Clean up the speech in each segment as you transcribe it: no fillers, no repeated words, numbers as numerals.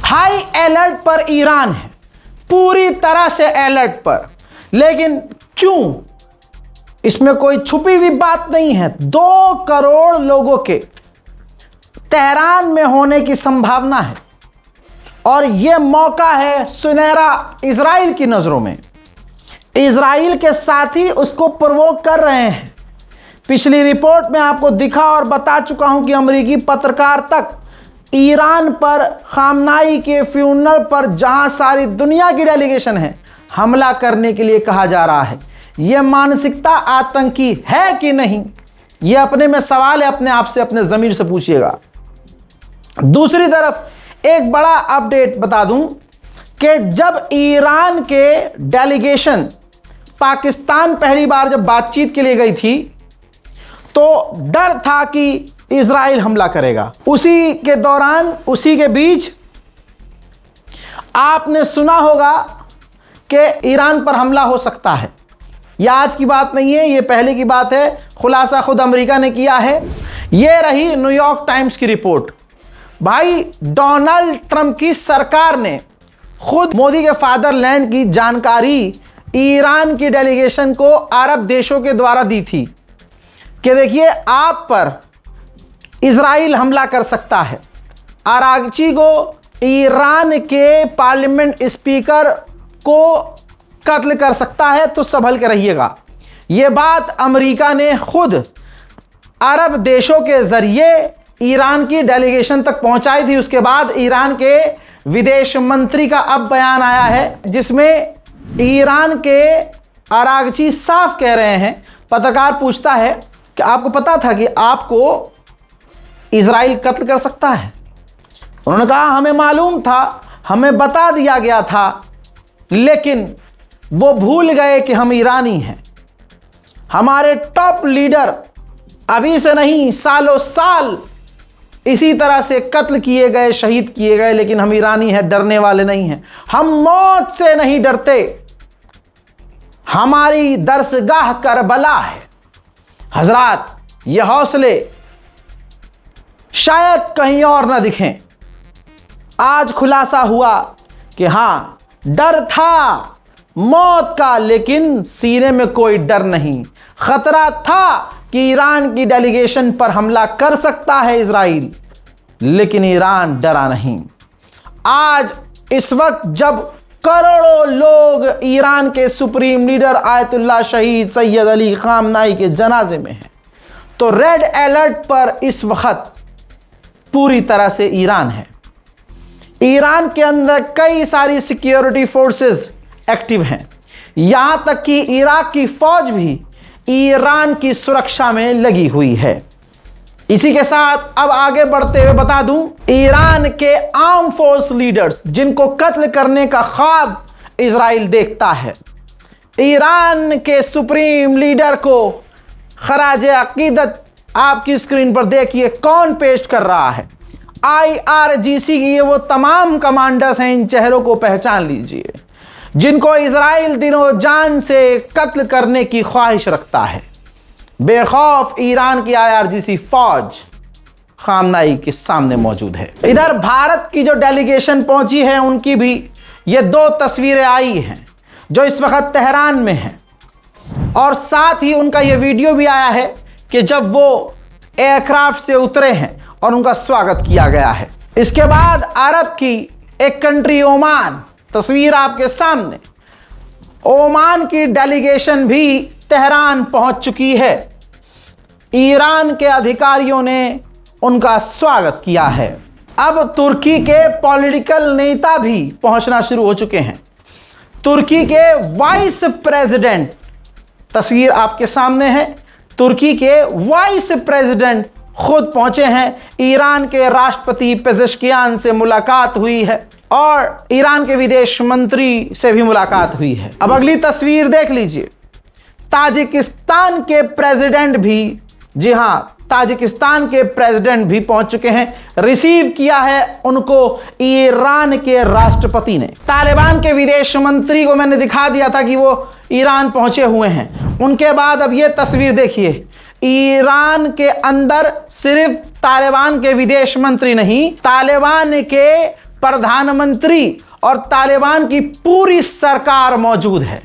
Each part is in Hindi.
हाई अलर्ट पर ईरान है, पूरी तरह से अलर्ट पर। लेकिन क्यों? इसमें कोई छुपी हुई बात नहीं है। 2 करोड़ लोगों के तेहरान में होने की संभावना है और यह मौका है सुनहरा इजराइल की नजरों में। इजराइल के साथी उसको प्रोवोक कर रहे हैं। पिछली रिपोर्ट में आपको दिखा और बता चुका हूं कि अमेरिकी पत्रकार तक ईरान पर खामनाई के फ्यूनरल पर, जहां सारी दुनिया की डेलीगेशन है, हमला करने के लिए कहा जा रहा है। यह मानसिकता आतंकी है कि नहीं, यह अपने में सवाल है। अपने आप से, अपने ज़मीर से पूछिएगा। दूसरी तरफ एक बड़ा अपडेट बता दूं कि जब ईरान के डेलीगेशन पाकिस्तान पहली बार जब बातचीत के लिए गई थी तो डर था कि इजराइल हमला करेगा। उसी के दौरान, उसी के बीच आपने सुना होगा कि ईरान पर हमला हो सकता है। यह आज की बात नहीं है, यह पहले की बात है। खुलासा खुद अमेरिका ने किया है। यह रही न्यूयॉर्क टाइम्स की रिपोर्ट। भाई, डोनाल्ड ट्रंप की सरकार ने खुद मोदी के फादरलैंड की जानकारी ईरान की डेलीगेशन को अरब देशों के द्वारा दी थी कि देखिए, आप पर इजराइल हमला कर सकता है। अरागची को, ईरान के पार्लियामेंट स्पीकर को कत्ल कर सकता है, तो संभल के रहिएगा। यह बात अमेरिका ने खुद अरब देशों के जरिए ईरान की डेलीगेशन तक पहुंचाई थी। उसके बाद ईरान के विदेश मंत्री का अब बयान आया है जिसमें ईरान के अरागची साफ कह रहे हैं। पत्रकार पूछता है कि आपको पता था कि आपको इजराइल कत्ल कर सकता है? उन्होंने कहा, हमें मालूम था, हमें बता दिया गया था, लेकिन वो भूल गए कि हम ईरानी हैं। हमारे टॉप लीडर अभी से नहीं, सालों साल इसी तरह से कत्ल किए गए, शहीद किए गए, लेकिन हम ईरानी हैं, डरने वाले नहीं हैं। हम मौत से नहीं डरते, हमारी दरसगाह करबला है। हजरात, ये हौसले शायद कहीं और ना दिखें। आज खुलासा हुआ कि हां, डर था मौत का, लेकिन सीने में कोई डर नहीं। खतरा था कि ईरान की डेलीगेशन पर हमला कर सकता है इजराइल, लेकिन ईरान डरा नहीं। आज इस वक्त जब करोड़ों लोग ईरान के सुप्रीम लीडर आयतुल्लाह शहीद सैयद अली खामनाई के जनाजे में हैं, तो रेड अलर्ट पर इस वक्त पूरी तरह से ईरान है। ईरान के अंदर कई सारी सिक्योरिटी फोर्सेस एक्टिव हैं। यहां तक कि इराक की फौज भी ईरान की सुरक्षा में लगी हुई है। इसी के साथ अब आगे बढ़ते हुए बता दूं, ईरान के आर्म फोर्स लीडर्स जिनको कत्ल करने का ख्वाब इजराइल देखता है, ईरान के सुप्रीम लीडर को खराज अकीदत आपकी स्क्रीन पर देखिए कौन पेश कर रहा है। IRGC की ये वो तमाम कमांडर्स हैं, इन चेहरों को पहचान लीजिए, जिनको इजराइल दिनों जान से कत्ल करने की ख्वाहिश रखता है। बेखौफ ईरान की IRGC फौज खामनाई के सामने मौजूद है। इधर भारत की जो डेलीगेशन पहुंची है, उनकी भी ये 2 तस्वीरें आई हैं जो इस वक्त तेहरान में हैं, और साथ ही उनका ये वीडियो भी आया है कि जब वो एयरक्राफ्ट से उतरे हैं और उनका स्वागत किया गया है। इसके बाद अरब की एक कंट्री ओमान, तस्वीर आपके सामने, ओमान की डेलीगेशन भी तेहरान पहुंच चुकी है। ईरान के अधिकारियों ने उनका स्वागत किया है। अब तुर्की के पॉलिटिकल नेता भी पहुंचना शुरू हो चुके हैं। तुर्की के वाइस प्रेसिडेंट, तस्वीर आपके सामने है, तुर्की के वाइस प्रेसिडेंट खुद पहुंचे हैं। ईरान के राष्ट्रपति पेजेश्कियान से मुलाकात हुई है और ईरान के विदेश मंत्री से भी मुलाकात हुई है। अब अगली तस्वीर देख लीजिए, ताजिकिस्तान के प्रेसिडेंट भी, जी हां, ताजिकिस्तान के प्रेसिडेंट भी पहुंच चुके हैं। रिसीव किया है उनको ईरान के राष्ट्रपति ने। तालिबान के विदेश मंत्री को मैंने दिखा दिया था कि वो ईरान पहुंचे हुए हैं। उनके बाद अब ये तस्वीर देखिए, ईरान के अंदर सिर्फ तालिबान के विदेश मंत्री नहीं, तालिबान के प्रधानमंत्री और तालिबान की पूरी सरकार मौजूद है।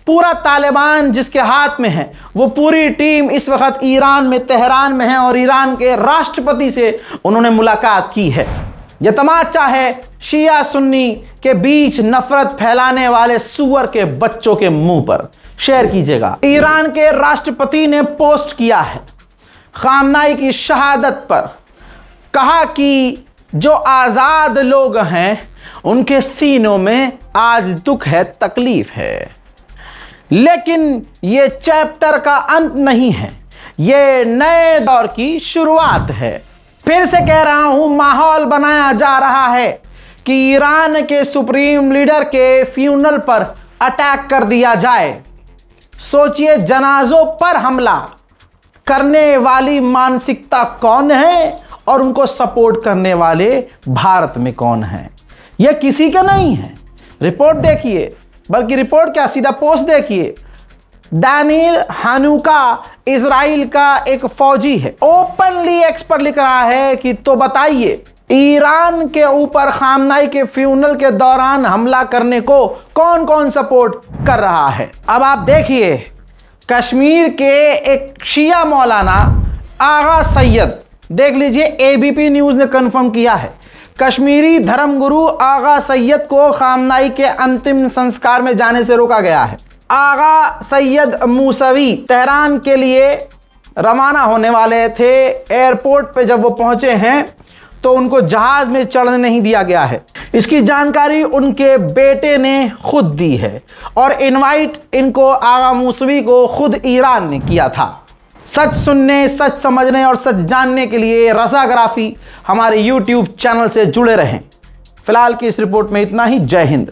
पूरा तालिबान जिसके हाथ में है, वो पूरी टीम इस वक्त ईरान में, तेहरान में है और ईरान के राष्ट्रपति से उन्होंने मुलाकात की है। यह तमाचा है शिया सुन्नी के बीच नफरत फैलाने वाले सुअर के बच्चों के मुंह पर। शेयर कीजिएगा। ईरान के राष्ट्रपति ने पोस्ट किया है खामनाई की शहादत पर, कहा कि जो आज़ाद लोग हैं उनके सीनों में आज दुख है, तकलीफ है, लेकिन ये चैप्टर का अंत नहीं है, ये नए दौर की शुरुआत है। फिर से कह रहा हूं, माहौल बनाया जा रहा है कि ईरान के सुप्रीम लीडर के फ्यूनरल पर अटैक कर दिया जाए। सोचिए, जनाजों पर हमला करने वाली मानसिकता कौन है और उनको सपोर्ट करने वाले भारत में कौन है? यह किसी का नहीं है। रिपोर्ट देखिए, बल्कि रिपोर्ट क्या, सीधा पोस्ट देखिए। दानियल हानुका इजराइल का एक फौजी है, ओपनली एक्स पर लिख रहा है कि तो बताइए ईरान के ऊपर खामनाई के फ्यूनरल के दौरान हमला करने को कौन कौन सपोर्ट कर रहा है। अब आप देखिए, कश्मीर के एक शिया मौलाना आगा सैयद, देख लीजिए, एबीपी न्यूज ने कंफर्म किया है, कश्मीरी धर्मगुरु आगा सैयद को खामनाई के अंतिम संस्कार में जाने से रोका गया है। आगा सैयद मूसवी तेहरान के लिए रवाना होने वाले थे। एयरपोर्ट पे जब वो पहुंचे हैं तो उनको जहाज में चढ़ने नहीं दिया गया है। इसकी जानकारी उनके बेटे ने खुद दी है और इनवाइट इनको आगा मूसवी को खुद ईरान ने किया था। सच सुनने, सच समझने और सच जानने के लिए रसाग्राफी हमारे YouTube चैनल से जुड़े रहें। फिलहाल की इस रिपोर्ट में इतना ही। जय हिंद।